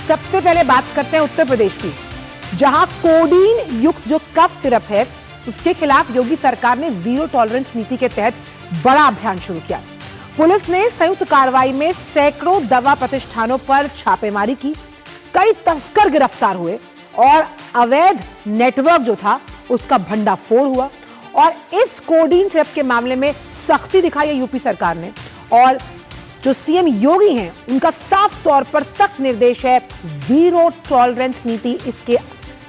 सबसे पहले बात करते हैं उत्तर प्रदेश की, जहां कोडीन युक्त जो कफ सिरप है उसके खिलाफ योगी सरकार ने जीरो टॉलरेंस नीति के तहत बड़ा अभियान शुरू किया। पुलिस ने संयुक्त कार्रवाई में सैकड़ों दवा प्रतिष्ठानों पर छापेमारी की, कई तस्कर गिरफ्तार हुए और अवैध नेटवर्क जो था उसका भंडाफोड़ हुआ। और इस कोडीन सिरप के मामले में सख्ती दिखाई है यूपी सरकार ने, और जो सीएम योगी हैं उनका साफ तौर पर सख्त निर्देश है जीरो टॉलरेंस नीति इसके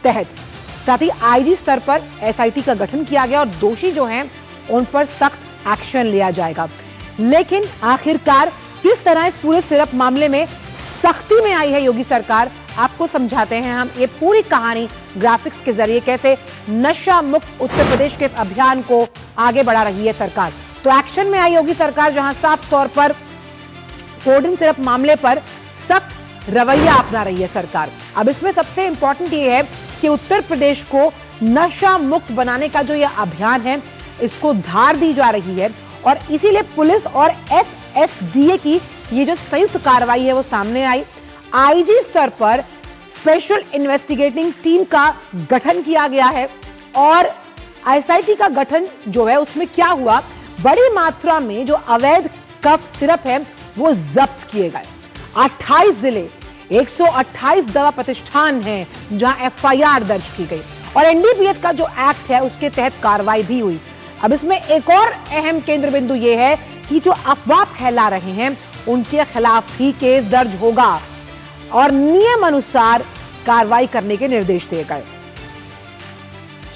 तहत। साथ ही आईजी स्तर पर एसआईटी का गठन किया गया और दोषी जो हैं उन पर सख्त एक्शन लिया जाएगा। लेकिन आखिरकार किस तरह इस पूरे सिरप मामले में सख्ती में आई है योगी सरकार, आपको समझाते हैं हम ये पूरी कहानी ग्राफिक्स के जरिए, कैसे नशा मुक्त उत्तर प्रदेश के इस अभियान को आगे बढ़ा रही है सरकार। तो एक्शन में आई योगी सरकार, जहां साफ तौर पर कोडीन सिरप मामले पर सख्त रवैया अपना रही है सरकार। अब इसमें सबसे इंपॉर्टेंट ये है कि उत्तर प्रदेश को नशा मुक्त बनाने का जो ये अभियान है इसको धार दी जा रही है, और इसीलिए पुलिस और एफएसडीए की ये जो संयुक्त कार्रवाई है वो सामने आई। आईजी स्तर पर स्पेशल इन्वेस्टिगेटिंग टीम का गठन किया गया है, और एसआईटी का गठन जो है उसमें क्या हुआ, बड़ी मात्रा में जो अवैध कफ सिरप है वो जब्त किए गए। 28 जिले, 128 दवा प्रतिष्ठान हैं जहां एफआईआर दर्ज की गई, और एनडीपीएस का जो एक्ट है उसके तहत कार्रवाई भी हुई। अब इसमें एक और अहम केंद्र बिंदु यह है कि जो अफवाह फैला रहे हैं उनके खिलाफ ही केस दर्ज होगा और नियम अनुसार कार्रवाई करने के निर्देश दिए गए।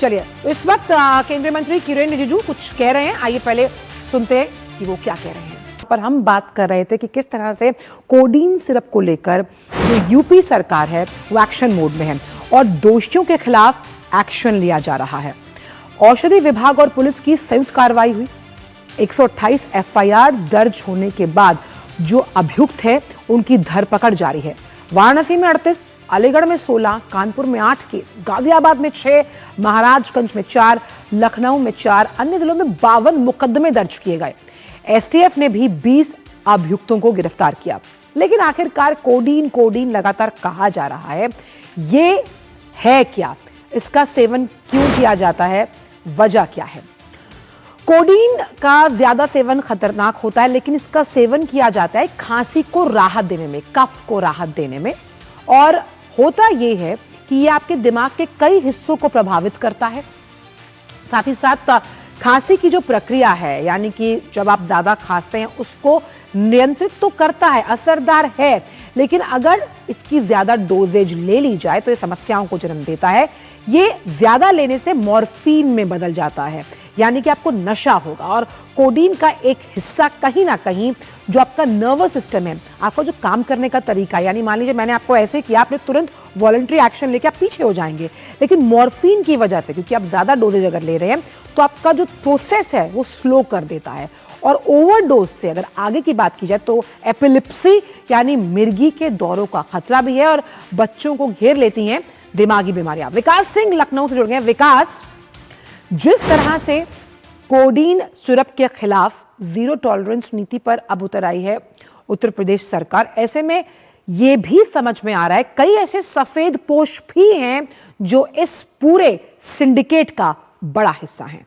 चलिए, इस वक्त केंद्रीय मंत्री किरेन रिजिजू कुछ कह रहे हैं, आइए पहले सुनते हैं कि वो क्या कह रहे हैं। पर हम बात कर रहे थे कि किस तरह से कोडीन सिरप को लेकर जो यूपी सरकार है वो एक्शन मोड में है और दोषियों के खिलाफ एक्शन लिया जा रहा है। औषधि विभाग और पुलिस की संयुक्त कार्रवाई हुई। 128 एफआईआर दर्ज होने के बाद जो अभियुक्त है उनकी धरपकड़ जारी है। वाराणसी में 38, अलीगढ़ में 16, कानपुर में 8 केस, गाजियाबाद में 6, महाराजगंज में 4, लखनऊ में 4, अन्य जिलों में 52 मुकदमे दर्ज किए गए। एसटीएफ ने भी 20 अभियुक्तों को गिरफ्तार किया। लेकिन आखिरकार कोडीन लगातार कहा जा रहा है, ये है क्या, इसका सेवन क्यों किया जाता है, वजह क्या है? कोडीन का ज्यादा सेवन खतरनाक होता है, लेकिन इसका सेवन किया जाता है खांसी को राहत देने में, कफ को राहत देने में, और होता यह है कि ये आपके दिमाग के कई हिस्सों को प्रभावित करता है। साथ ही साथ खांसी की जो प्रक्रिया है, यानी कि जब आप ज्यादा खांसते हैं उसको नियंत्रित तो करता है, असरदार है, लेकिन अगर इसकी ज्यादा डोजेज ले ली जाए तो ये समस्याओं को जन्म देता है। ये ज्यादा लेने से मॉर्फिन में बदल जाता है, यानी कि आपको नशा होगा। और कोडीन का एक हिस्सा कहीं ना कहीं जो आपका नर्वस सिस्टम है, आपका जो काम करने का तरीका, यानी मान लीजिए मैंने आपको ऐसे किया, आपने तुरंत वॉलंटरी एक्शन लेके आप पीछे हो जाएंगे, लेकिन मॉर्फिन की वजह से, क्योंकि आप ज्यादा डोजेज अगर ले रहे हैं तो आपका जो प्रोसेस है वो स्लो कर देता है। और ओवरडोज से अगर आगे की बात की जाए तो एपिलेप्सी यानी मिर्गी के दौरों का खतरा भी है, और बच्चों को घेर लेती हैं दिमागी बीमारियां। विकास सिंह लखनऊ से जुड़ गए। विकास, जिस तरह से कोडीन सिरप के खिलाफ जीरो टॉलरेंस नीति पर अब उतर आई है उत्तर प्रदेश सरकार, ऐसे में यह भी समझ में आ रहा है कई ऐसे सफेद पोश भी हैं जो इस पूरे सिंडिकेट का बड़ा हिस्सा हैं।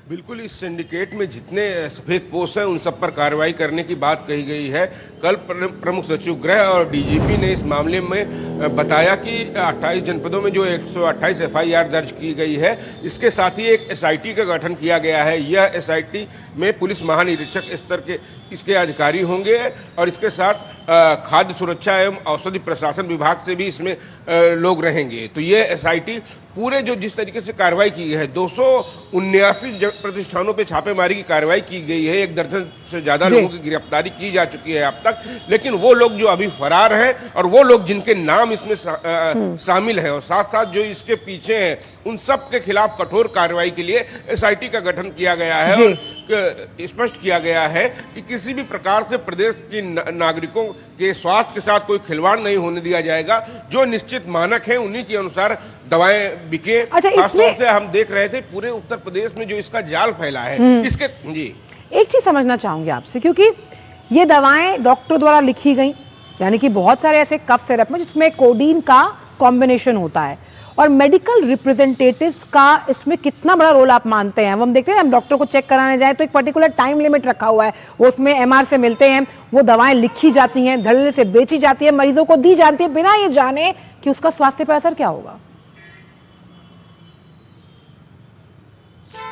बिल्कुल, इस सिंडिकेट में जितने सफेद पोस्ट हैं उन सब पर कार्रवाई करने की बात कही गई है। कल प्रमुख सचिव गृह और डीजीपी ने इस मामले में बताया कि 28 जनपदों में जो 128 एफआईआर दर्ज की गई है, इसके साथ ही एक एसआईटी का गठन किया गया है। यह एसआईटी में पुलिस महानिरीक्षक स्तर के इसके अधिकारी होंगे, और इसके साथ खाद्य सुरक्षा एवं औषधि प्रशासन विभाग से भी इसमें लोग रहेंगे। तो ये एसआईटी पूरे जो जिस तरीके से कार्रवाई की है, 279 प्रतिष्ठानों पे छापेमारी की कार्रवाई की गई है, 1 दर्जन से ज्यादा लोगों की गिरफ्तारी की जा चुकी है अब तक। लेकिन वो लोग जो अभी फरार हैं और वो लोग जिनके नाम इसमें शामिल हैं, और साथ साथ जो इसके पीछे हैं, उन सब के खिलाफ कठोर कार्रवाई के लिए एसआईटी का गठन किया गया है। और स्पष्ट किया गया है कि किसी भी प्रकार से प्रदेश के नागरिकों के स्वास्थ्य के साथ कोई खिलवाड़ नहीं होने दिया जाएगा। जो निश्चित मानक हैं उन्हीं के अनुसार दवाएं बिके। खासतौर से हम देख रहे थे पूरे उत्तर प्रदेश में जो इसका जाल फैला है, इसके जी एक चीज समझना चाहूंगी आपसे, क्योंकि ये दवाएं डॉक्टर द्वारा लिखी गई, यानी कि बहुत सारे ऐसे कफ सिरप में जिसमें कोडीन का कॉम्बिनेशन होता है, और मेडिकल रिप्रेजेंटेटिव्स का इसमें कितना बड़ा रोल आप मानते हैं? हम देखते हैं, हम डॉक्टर को चेक कराने जाए तो एक पर्टिकुलर टाइम लिमिट रखा हुआ है, वो उसमें एमआर से मिलते हैं, वो दवाएं लिखी जाती हैं, धड़ल्ले से बेची जाती है, मरीजों को दी जाती है बिना ये जाने कि उसका स्वास्थ्य पर असर क्या होगा।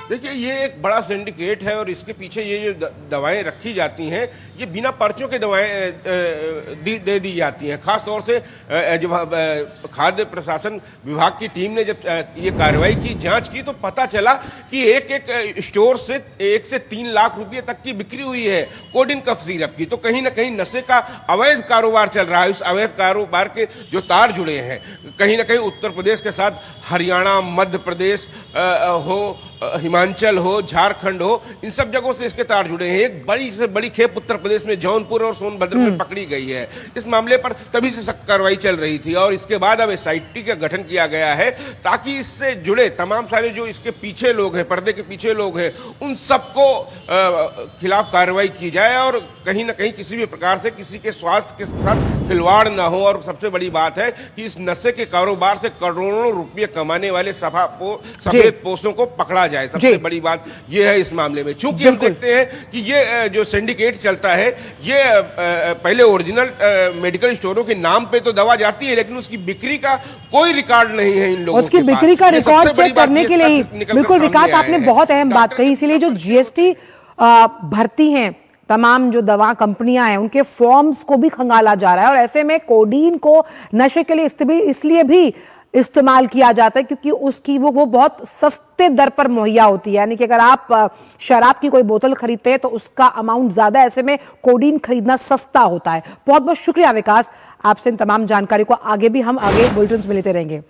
देखिए, ये एक बड़ा सिंडिकेट है और इसके पीछे ये जो दवाएं रखी जाती हैं, ये बिना पर्चों के दवाएं दे दी जाती हैं। खास तौर से जब खाद्य प्रशासन विभाग की टीम ने जब ये कार्रवाई की, जांच की, तो पता चला कि एक एक स्टोर से 1 से 3 लाख रुपए तक की बिक्री हुई है कोडिन कफ सिरप की। तो कहीं ना कहीं नशे का अवैध कारोबार चल रहा है। इस अवैध कारोबार के जो तार जुड़े हैं, कहीं ना कहीं उत्तर प्रदेश के साथ हरियाणा, मध्य प्रदेश हो, हिमाचल हो, झारखंड हो, इन सब जगहों से इसके तार जुड़े हैं। एक बड़ी से बड़ी खेप उत्तर प्रदेश में जौनपुर और सोनभद्र में पकड़ी गई है। इस मामले पर तभी से सख्त कार्रवाई चल रही थी और इसके बाद अब एसआईटी का गठन किया गया है ताकि इससे जुड़े तमाम सारे जो इसके पीछे लोग हैं, पर्दे के पीछे लोग हैं, उन सबको खिलाफ कार्रवाई की जाए और कहीं ना कहीं किसी भी प्रकार से किसी के स्वास्थ्य के साथ खिलवाड़ ना हो। और सबसे बड़ी बात है कि इस नशे के कारोबार से करोड़ों रुपये कमाने वाले सफेद पोस्तों को पकड़ा जाए। सबसे बड़ी बात यह है इस मामले में। चूंकि हम देखते हैं कि ये जो सिंडिकेट चलता है, ये पहले ओरिजिनल मेडिकल स्टोरों के नाम पे तो दवा जाती है, लेकिन उसकी बिक्री का कोई रिकॉर्ड नहीं है इन लोगों के पास। उसकी बिक्री का रिकॉर्ड चेक करने के लिए बिल्कुल विकास, आपने बहुत अहम बात कही। इसीलिए जो जीएसटी भरती हैं तमाम जो दवा कंपनियां हैं, उनके फॉर्म्स को भी खंगाला जा रहा है और ऐसे में कोडीन को नशे के लिए इसलिए भी इस्तेमाल किया जाता है क्योंकि उसकी वो बहुत सस्ते दर पर मुहैया होती है। यानी कि अगर आप शराब की कोई बोतल खरीदते हैं तो उसका अमाउंट ज्यादा, ऐसे में कोडीन खरीदना सस्ता होता है। बहुत बहुत शुक्रिया विकास, आपसे इन तमाम जानकारी को आगे भी हम बुलेटिन्स में लेते रहेंगे।